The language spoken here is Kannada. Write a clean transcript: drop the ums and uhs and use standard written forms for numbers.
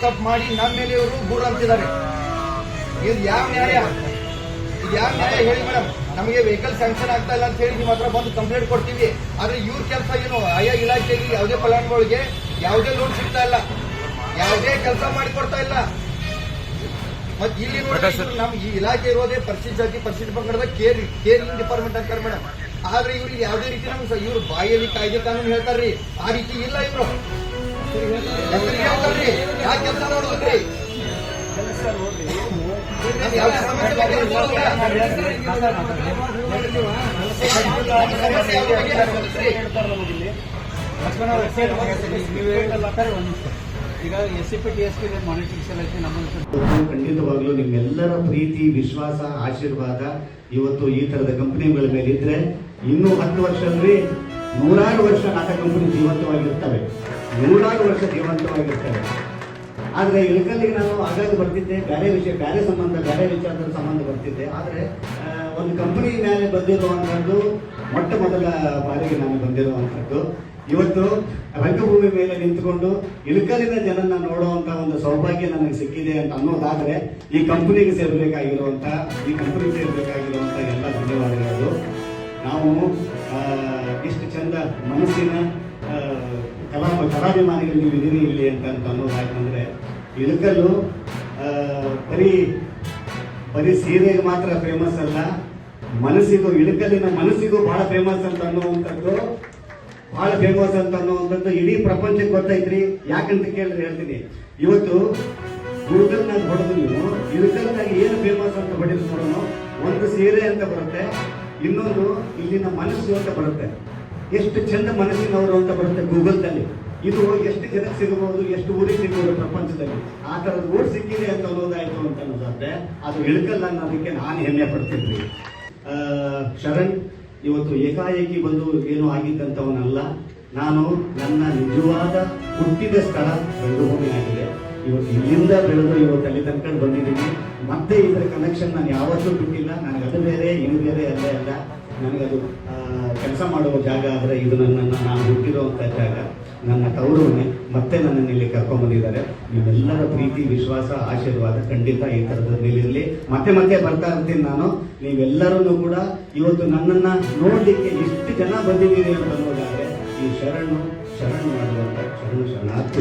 ತಪ್ಪು ಮಾಡಿ ನಮ್ಮ ಮೇಲೆ ಇವರು ಬೂರ ಅಂತಿದ್ದಾರೆ. ಇದು ಯಾವ ನ್ಯಾಯ? ಇದು ಯಾವ ನ್ಯಾಯ ಹೇಳಿ ಮೇಡಮ್? ನಮಗೆ ವೆಹಿಕಲ್ ಸ್ಯಾಂಕ್ಷನ್ ಆಗ್ತಾ ಇಲ್ಲ ಅಂತ ಹೇಳಿ ನಿಮ್ಮ ಹತ್ರ ಬಂದು ಕಂಪ್ಲೇಂಟ್ ಕೊಡ್ತೀವಿ. ಆದ್ರೆ ಇವ್ರ ಕೆಲಸ ಏನು? ಆಯಾ ಇಲಾಖೆಯಲ್ಲಿ ಯಾವುದೇ ಫಲಾನುಭವಿಗಳಿಗೆ ಯಾವುದೇ ಲೋನ್ ಸಿಗ್ತಾ ಇಲ್ಲ, ಯಾವುದೇ ಕೆಲಸ ಮಾಡಿಕೊಡ್ತಾ ಇಲ್ಲ. ಮತ್ತೆ ಇಲ್ಲಿ ನೋಡಿ ನಮ್ ಈ ಇಲಾಖೆ ಇರೋದೇ ಪರಿಶಿಷ್ಟ ಜಾತಿ ಪರಿಶಿಷ್ಟ ಪಂಗಡದ ಕೇರಿಂಗ್ ಡಿಪಾರ್ಟ್ಮೆಂಟ್ ಅಂತಾರೆ ಮೇಡಮ್. ಆದ್ರೆ ಇವ್ರಿಗೆ ಯಾವುದೇ ರೀತಿ ನಮ್ಗೆ ಇವ್ರು ಬಾಯಲ್ಲಿ ಕಾಯ್ದೆ ಕಾನೂನು ಹೇಳ್ತಾರ್ರಿ, ಆ ರೀತಿ ಇಲ್ಲ. ಇವ್ರು ಹೇಳ್ತಾರ್ರಿ, ಯಾವ ಕೆಲಸ ನೋಡಿದ್ರಿ? ಯಾವುದೇ ಸಮಸ್ಯೆ ಬಗ್ಗೆ ಈಗ SCP TSP ಮಾನಿಟರಿಂಗ್ ಸೆಲ್ ಐತಿ. ಖಂಡಿತವಾಗ್ಲೂ ನಿಮ್ಮೆಲ್ಲರ ಪ್ರೀತಿ, ವಿಶ್ವಾಸ, ಆಶೀರ್ವಾದ ಇವತ್ತು ಈ ತರದ ಕಂಪನಿಗಳ ಮೇಲೆ ಇದ್ರೆ ಇನ್ನೂ 10 ವರ್ಷ ಅಂದ್ರೆ 100 ವರ್ಷ ನಾಟಕ ಕಂಪನಿ ಜೀವಂತವಾಗಿರ್ತವೆ, 100 ವರ್ಷ ಜೀವಂತವಾಗಿರ್ತವೆ. ಆದ್ರೆ ಇಳಕಲ್ಲಿಗೆ ನಾನು ಆಗಾಗ ಬರ್ತಿದ್ದೆ, ಬೇರೆ ವಿಷಯ, ಬೇರೆ ಸಂಬಂಧ, ಬೇರೆ ವಿಚಾರದ ಸಂಬಂಧ ಬರ್ತಿದ್ದೆ. ಆದ್ರೆ ಒಂದು ಕಂಪನಿ ಮೇಲೆ ಬಂದಿರುವಂತದ್ದು ಮೊಟ್ಟ ಮೊದಲ ಬಾರಿಗೆ ನಾನು ಬಂದಿರುವಂತದ್ದು. ಇವತ್ತು ರಂಗಭೂಮಿ ಮೇಲೆ ನಿಂತುಕೊಂಡು ಇಳಕಲಿನ ಜನನ ನೋಡುವಂತ ಒಂದು ಸೌಭಾಗ್ಯ ನನಗೆ ಸಿಕ್ಕಿದೆ ಅಂತ ಅನ್ನೋದಾದ್ರೆ ಈ ಕಂಪನಿಗೆ ಸೇರ್ಬೇಕಾಗಿರುವಂತ ಎಲ್ಲ ಧನ್ಯವಾದಗಳು. ನಾವು ಇಷ್ಟು ಚಂದ ಮನಸ್ಸಿನ ಕಲಾಭಿಮಾನಿಗಳು ನೀವು ಇದೀರಿ ಇಲ್ಲಿ ಅಂತ ಅನ್ನೋದಾಯ್ತಂದ್ರೆ, ಇಳಕಲ್ಲು ಬರೀ ಸೀರೆಗೆ ಮಾತ್ರ ಫೇಮಸ್ ಅಲ್ಲ, ಮನಸ್ಸಿಗೂ, ಇಳಕಲ್ಲಿನ ಮನಸ್ಸಿಗೂ ಬಹಳ ಫೇಮಸ್ ಅಂತ ಅನ್ನುವಂಥದ್ದು, ಬಹಳ ಫೇಮಸ್ ಅಂತ ಅನ್ನುವಂಥದ್ದು ಇಡೀ ಪ್ರಪಂಚಕ್ಕೆ ಗೊತ್ತೈತ್ರಿ. ಯಾಕಂತ ಕೇಳಿದ್ರೆ ಹೇಳ್ತೀನಿ, ಇವತ್ತು ಗೂಗಲ್ನಾಗ ಹೊಡೆದು ನೀವು ಇಳಕಲ್ನಾಗ ಏನು ಫೇಮಸ್ ಅಂತ ಹೊಡೆದು ನೋಡೋಣ, ಒಂದು ಸೀರೆ ಅಂತ ಬರುತ್ತೆ, ಇನ್ನೊಂದು ಇಲ್ಲಿನ ಮನಸ್ಸು ಅಂತ ಬರುತ್ತೆ, ಎಷ್ಟು ಚಂದ ಮನಸ್ಸಿನವರು ಅಂತ ಬರುತ್ತೆ ಗೂಗಲ್ದಲ್ಲಿ. ಇದು ಎಷ್ಟು ಜನಕ್ಕೆ ಸಿಗಬಹುದು, ಎಷ್ಟು ಊರಿಗೆ ಸಿಗಬಹುದು ಪ್ರಪಂಚದಲ್ಲಿ. ಆ ಥರದ ಊರು ಸಿಕ್ಕಿದೆ ಅಂತ ಅನ್ನೋದಾಯ್ತು ಅಂತ ಅನ್ನೋದಾದ್ರೆ ಅದು ಇಳಕಲ್ ಅನ್ನೋದಕ್ಕೆ ನಾನು ಹೆಮ್ಮೆ ಪಡ್ತಿದ್ವಿ. ಶರಣ್ ಇವತ್ತು ಏಕಾಏಕಿ ಬಂದು ಏನೂ ಆಗಿದ್ದಂಥವನಲ್ಲ. ನಾನು ನನ್ನ ನಿಜವಾದ ಹುಟ್ಟಿದ ಸ್ಥಳ ರಂಗಭೂಮಿ ಆಗಿದೆ. ಇವತ್ತು ಇಲ್ಲಿಂದ ಬೆಳೆದು ಇವತ್ತು ಅಲ್ಲಿ ತನಕ ಬಂದಿದ್ದೀನಿ. ಮತ್ತೆ ಇದರ ಕನೆಕ್ಷನ್ ನಾನು ಯಾವತ್ತೂ ಬಿಟ್ಟಿಲ್ಲ. ನನಗೆ ಅದು ಬೇರೆ ಇದು ಬೇರೆ ಅಲ್ಲೇ ಅಲ್ಲ. ನನಗದು ಕೆಲಸ ಮಾಡುವ ಜಾಗ ಆದರೆ ಇದು ನಾನು ಹುಟ್ಟಿರುವಂಥ ಜಾಗ, ನನ್ನ ತವರನ್ನೇ ಮತ್ತೆ ನನ್ನನ್ನು ಇಲ್ಲಿ ಕರ್ಕೊಂಡ್ಬಂದಿದ್ದಾರೆ. ನಿಮ್ಮೆಲ್ಲರ ಪ್ರೀತಿ, ವಿಶ್ವಾಸ, ಆಶೀರ್ವಾದ ಖಂಡಿತ ಈ ಥರದ ಮೇಲಿರಲಿ. ಮತ್ತೆ ಮತ್ತೆ ಬರ್ತಾ ಇರ್ತೀನಿ ನಾನು. ನೀವೆಲ್ಲರೂ ಕೂಡ ಇವತ್ತು ನನ್ನನ್ನು ನೋಡಲಿಕ್ಕೆ ಎಷ್ಟು ಜನ ಬಂದಿದ್ದೀರಿ ಅಂತ ಅನ್ನೋದಾದರೆ ಈ ಶರಣು ಮಾಡುವಂಥ ಶರಣಾರ್ಥಿ